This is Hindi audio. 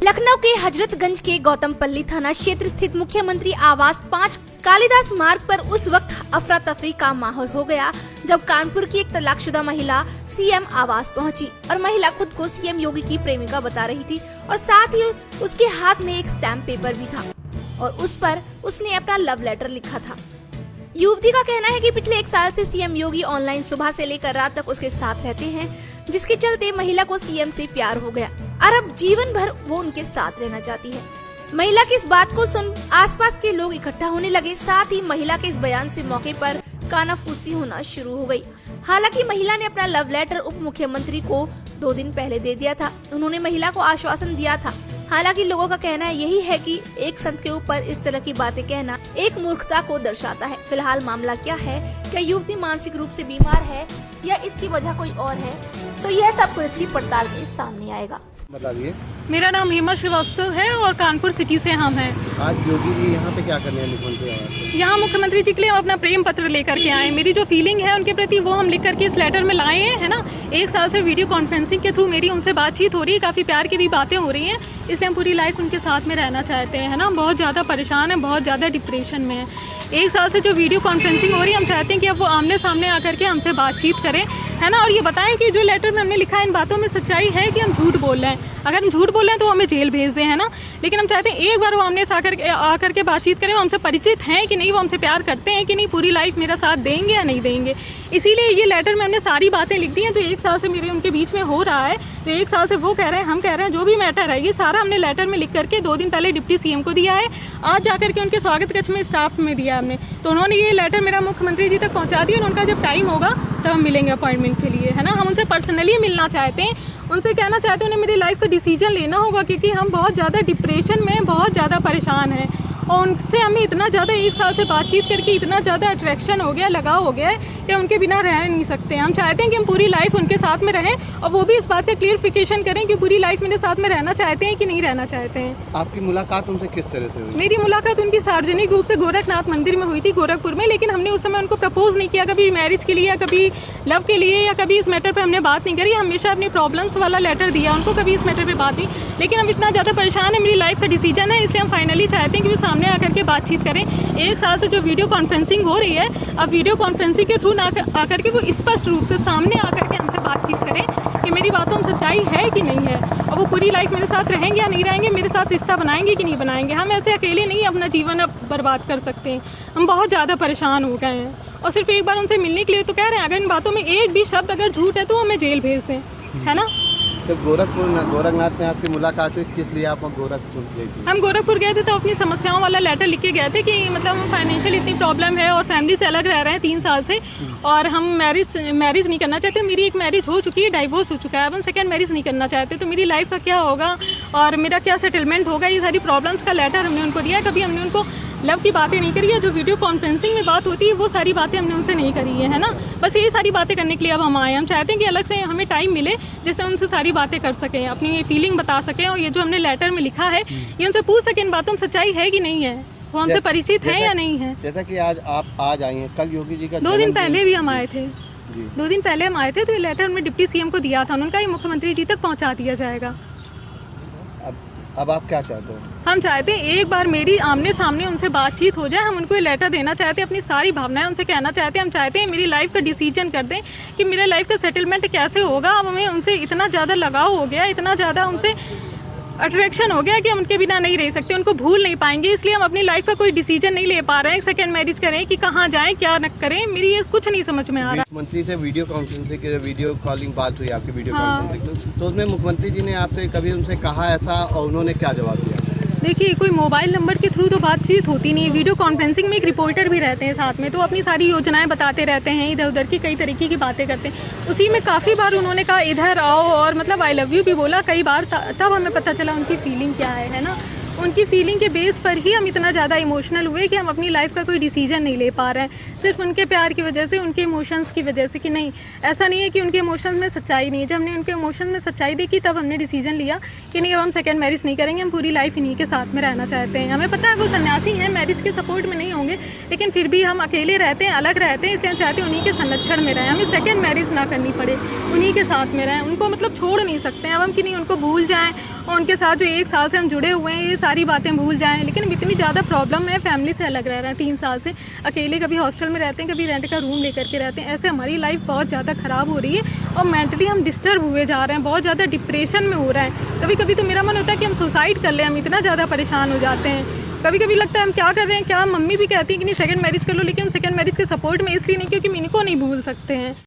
लखनऊ के हजरतगंज के गौतमपल्ली थाना क्षेत्र स्थित मुख्यमंत्री आवास 5 कालिदास मार्ग पर उस वक्त अफरा तफरी का माहौल हो गया जब कानपुर की एक तलाकशुदा महिला सीएम आवास पहुंची और महिला खुद को सीएम योगी की प्रेमिका बता रही थी और साथ ही उसके हाथ में एक स्टैम्प पेपर भी था और उस पर उसने अपना लव लेटर लिखा था। युवती का कहना है कि पिछले 1 साल से सीएम योगी ऑनलाइन सुबह से लेकर रात तक उसके साथ रहते हैं, जिसके चलते महिला को सीएम से प्यार हो गया और अब जीवन भर वो उनके साथ रहना चाहती है। महिला की इस बात को सुन आसपास के लोग इकट्ठा होने लगे। साथ ही महिला के इस बयान से मौके पर कानाफूसी होना शुरू हो गई। हालांकि महिला ने अपना लव लेटर उप मुख्यमंत्री को 2 दिन पहले दे दिया था। उन्होंने महिला को आश्वासन दिया था। हालांकि लोगों का कहना है यही है कि एक संत के ऊपर इस तरह की बातें कहना एक मूर्खता को दर्शाता है। फिलहाल मामला क्या है, क्या युवती मानसिक रूप से बीमार है या इसकी वजह कोई और है, तो यह सब पुलिस की पड़ताल में सामने आएगा। बताइए। मेरा नाम हेमा श्रीवास्तव है और कानपुर सिटी से हम हैं। आज योगी जी यहाँ पे क्या करने हैं मुख्यमंत्री आवास? यहाँ मुख्यमंत्री जी के लिए हम अपना प्रेम पत्र लेकर के आए। मेरी जो फीलिंग है उनके प्रति वो हम लिख करके इस लेटर में लाए हैं, है ना। 1 साल से वीडियो कॉन्फ्रेंसिंग के थ्रू मेरी उनसे बातचीत हो रही है, काफ़ी प्यार की भी बातें हो रही हैं, इसलिए हम पूरी लाइफ उनके साथ में रहना चाहते हैं, है ना। बहुत ज़्यादा परेशान है, बहुत ज़्यादा डिप्रेशन में है। 1 साल से जो वीडियो कॉन्फ्रेंसिंग हो रही है, हम चाहते हैं कि अब वो आमने सामने आकर के हमसे बातचीत करें, है ना। और ये बताएं कि जो लेटर में हमने लिखा है इन बातों में सच्चाई है कि हम झूठ बोल रहे हैं। अगर हम झूठ बोल रहे हैं तो हमें जेल भेज दें, है ना। लेकिन हम चाहते हैं एक बार वो आमने से आकर के बातचीत करें, वो हमसे परिचित हैं कि नहीं, वो हमसे प्यार करते हैं कि नहीं, पूरी लाइफ मेरा साथ देंगे या नहीं देंगे। इसीलिए ये लेटर में हमने सारी बातें लिख दी हैं जो 1 साल से मेरे उनके बीच में हो रहा है। तो 1 साल से वो कह रहे हैं, हम कह रहे हैं, जो भी मैटर है ये सारा हमने लेटर में लिख करके 2 दिन पहले डिप्टी सीएम को दिया है। आज जाकर के उनके स्वागत कक्ष में स्टाफ में दिया हमने, तो उन्होंने ये लेटर मेरा मुख्यमंत्री जी तक पहुँचा दिया और उनका जब टाइम होगा तब हम मिलेंगे अपॉइंटमेंट के लिए, है ना। हम उनसे पर्सनली मिलना चाहते हैं, उनसे कहना चाहते हैं उन्हें मेरी लाइफ का डिसीजन लेना होगा, क्योंकि हम बहुत ज़्यादा डिप्रेशन में बहुत ज़्यादा परेशान हैं और उनसे हमें इतना ज़्यादा 1 साल से बातचीत करके इतना ज़्यादा अट्रैक्शन हो गया, लगाव हो गया है कि उनके बिना रह नहीं सकते हैं। हम चाहते हैं कि हम पूरी लाइफ उनके साथ में रहें और वो भी इस बात का क्लियरिफिकेशन करें कि पूरी लाइफ मेरे साथ में रहना चाहते हैं कि नहीं रहना चाहते हैं। आपकी मुलाकात उनसे किस तरह से हुई? मेरी मुलाकात उनकी सार्वजनिक रूप से गोरखनाथ मंदिर में हुई थी, गोरखपुर में। लेकिन हमने उस समय उनको प्रपोज नहीं किया, कभी मैरिज के लिए या कभी लव के लिए या कभी इस मैटर पर हमने बात नहीं करी। हमेशा अपनी प्रॉब्लम्स वाला लेटर दिया उनको, कभी इस मैटर पर बात नहीं। लेकिन हम इतना ज़्यादा परेशान है, मेरी लाइफ का डिसीजन है, इसलिए हम फाइनली चाहते हैं कि वो सामने आकर के बातचीत करें। 1 साल से जो वीडियो कॉन्फ्रेंसिंग हो रही है, अब वीडियो कॉन्फ्रेंसिंग के थ्रू आकर के वो स्पष्ट रूप से सामने आकर के हमसे बातचीत करें कि मेरी बातों में सच्चाई है कि नहीं है और वो पूरी लाइफ मेरे साथ रहेंगे या नहीं रहेंगे, मेरे साथ रिश्ता बनाएंगे कि नहीं बनाएंगे। हम ऐसे अकेले नहीं अपना जीवन अब बर्बाद कर सकते हैं, हम बहुत ज़्यादा परेशान हो गए हैं और सिर्फ एक बार उनसे मिलने के लिए तो कह रहे हैं। अगर इन बातों में एक भी शब्द अगर झूठ है तो हमें जेल भेज दें, है ना। जब गोरखनाथ में आपकी मुलाकात हुई, किस लिए आप गोरखपुर गए थे? हम गोरखपुर गए थे तो अपनी समस्याओं वाला लेटर लिख के गए थे कि मतलब हम फाइनेंशियल इतनी प्रॉब्लम है और फैमिली से अलग रह रहे हैं 3 साल से और हम मैरिज नहीं करना चाहते। मेरी एक मैरिज हो चुकी है, डाइवोर्स हो चुका है, अब हम सेकंड मैरिज नहीं करना चाहते। तो मेरी लाइफ का क्या होगा और मेरा क्या सेटलमेंट होगा, ये सारी प्रॉब्लम्स का लेटर हमने उनको दिया। कभी हमने उनको लव की बातें नहीं करी है, जो वीडियो कॉन्फ्रेंसिंग में बात होती है वो सारी बातें हमने उनसे नहीं करी है ना। बस यही सारी बातें करने के लिए अब हम आए। हम चाहते हैं कि अलग से हमें टाइम मिले जिससे उनसे सारी बातें कर सकें, अपनी फीलिंग बता सकें और ये जो हमने लेटर में लिखा है ये उनसे पूछ सकें इन बातों में सच्चाई है कि नहीं है, वो हमसे परिचित है या नहीं है। जैसा कि आप आज आई हैं, कल योगी जी का 2 दिन पहले भी हम आए थे, 2 दिन पहले हम आए थे। तो ये लेटर हमने डिप्टी सीएम को दिया था, उनका ये मुख्यमंत्री जी तक पहुँचा दिया जाएगा। अब आप क्या चाहते हो? हम चाहते हैं एक बार मेरी आमने सामने उनसे बातचीत हो जाए। हम उनको ये लेटर देना चाहते हैं, अपनी सारी भावनाएं उनसे कहना चाहते हैं। हम चाहते हैं मेरी लाइफ का डिसीजन कर दें कि मेरे लाइफ का सेटलमेंट कैसे होगा। अब हमें उनसे इतना ज़्यादा लगाव हो गया, इतना ज़्यादा उनसे अट्रैक्शन हो गया कि हम उनके बिना नहीं रह सकते, उनको भूल नहीं पाएंगे। इसलिए हम अपनी लाइफ का कोई डिसीजन नहीं ले पा रहे हैं, सेकंड मैरिज करें कि कहाँ जाएं, क्या न करें, मेरी ये कुछ नहीं समझ में आ रहा। मुख्यमंत्री से वीडियो कॉलिंग बात हुई आपकी, वीडियो कॉन्फ्रेंसिंग, तो उसमें मुख्यमंत्री जी ने आपसे कभी उनसे कहा ऐसा और उन्होंने क्या जवाब दिया? देखिए, कोई मोबाइल नंबर के थ्रू तो बातचीत होती नहीं है। वीडियो कॉन्फ्रेंसिंग में एक रिपोर्टर भी रहते हैं साथ में, तो अपनी सारी योजनाएं बताते रहते हैं, इधर उधर की कई तरीके की बातें करते हैं। उसी में काफ़ी बार उन्होंने कहा इधर आओ और मतलब आई लव यू भी बोला कई बार, तब हमें पता चला उनकी फीलिंग क्या है ना। उनकी फीलिंग के बेस पर ही हम इतना ज़्यादा इमोशनल हुए कि हम अपनी लाइफ का कोई डिसीजन नहीं ले पा रहे हैं, सिर्फ उनके प्यार की वजह से, उनके इमोशंस की वजह से। कि नहीं, ऐसा नहीं है कि उनके इमोशंस में सच्चाई नहीं है। जब हमने उनके इमोशंस में सच्चाई देखी तब हमने डिसीजन लिया कि नहीं, अब हम सेकंड मैरिज नहीं करेंगे, हम पूरी लाइफ इन्हीं के साथ में रहना चाहते हैं। हमें पता है वो सन्यासी हैं, मैरिज के सपोर्ट में नहीं होंगे, लेकिन फिर भी हम अकेले रहते हैं, अलग रहते हैं, इसलिए हम चाहते हैं उन्हीं के संरक्षण में रहें, हमें सेकंड मैरिज ना करनी पड़े, उन्हीं के साथ में रहें। उनको मतलब छोड़ नहीं सकते हैं अब हम कि नहीं, उनको भूल जाएं और उनके साथ जो 1 साल से हम जुड़े हुए हैं ये सारी बातें भूल जाएं। लेकिन इतनी ज़्यादा प्रॉब्लम है, फैमिली से अलग रह रहे हैं 3 साल से, अकेले, कभी हॉस्टल में रहते हैं, कभी रेंट का रूम लेकर के रहते हैं। ऐसे हमारी लाइफ बहुत ज़्यादा ख़राब हो रही है और मेंटली हम डिस्टर्ब हुए जा रहे हैं, बहुत ज़्यादा डिप्रेशन में हो रहा है। कभी कभी तो मेरा मन होता है कि हम सुसाइड कर लें, हम इतना ज़्यादा परेशान हो जाते हैं। कभी कभी लगता है हम क्या कर रहे हैं, क्या मम्मी भी कहती है कि नहीं सेकंड मैरिज कर लो, लेकिन हम सेकंड मैरिज के सपोर्ट में इसलिए नहीं क्योंकि हम इनको नहीं भूल सकते हैं।